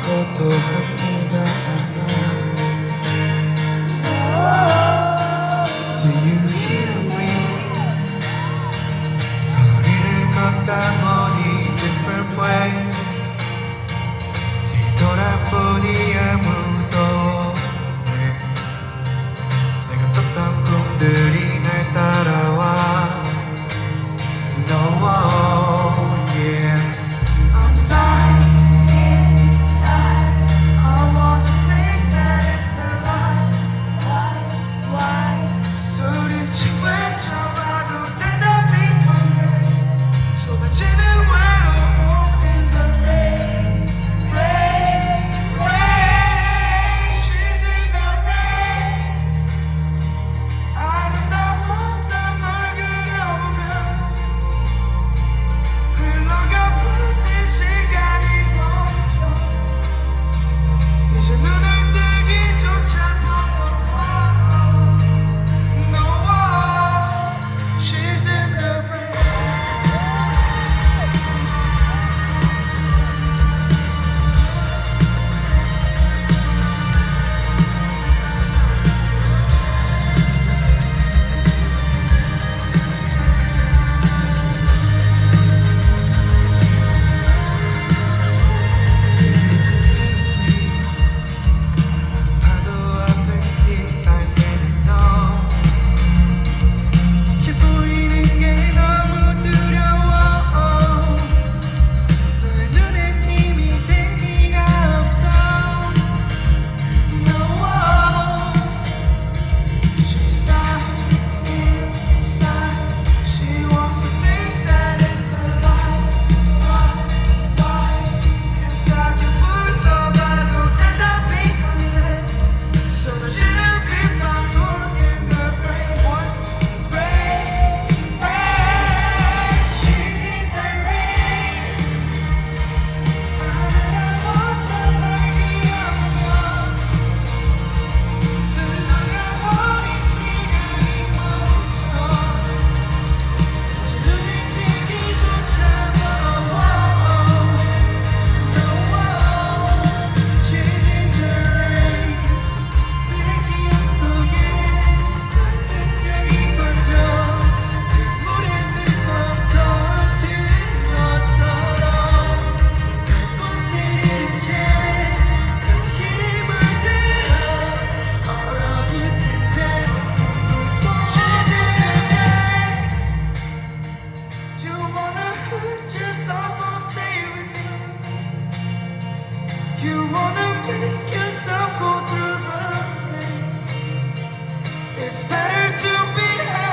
아무것도 흥미가 안 나. Do you hear me? 거리를 걷다 보니 different way. 뒤돌아보니 아무도 없네. 내가 떴던 꿈들이 날 따라와. No, yeah. I'm dying inside. I wanna think that it's a lie. Why? 소리치고 외쳐봐도 대답이 없네. 쏟아지는 외로움 in the rain, rain, rain. She's in the rain. 아름다웠던 널 그려보면 흘러가본 이 시간이 멈춰. 이제 눈을 뜨기조차 No, she's in the rain. 파도 앞에 피할 때는 너 빛이 보이는 게 너무 두려워. 너의 눈엔 이미 생기가 없어. No, she's dying inside. She wants to think that it's a lie. 괜찮게 불러봐도 대답이 없네. 쏟아지는 빗방울 in the rain. Rain, rain. She's in the rain. 아름다웠던 널 기억하며 흘러가버린 시간이 멈춰. 이제 눈을 뜨기조차 어려워. She's in the rain. 내 기억 속에 끈적이 번져. 눈물에 늘어져진 것처럼 달꽃을 잃은 채 당신을 물들어 얼어붙은 내 눈물 속. She's in the rain. You wanna hurt yourself or stay with me. You wanna make yourself go through the pain. It's better to be happy.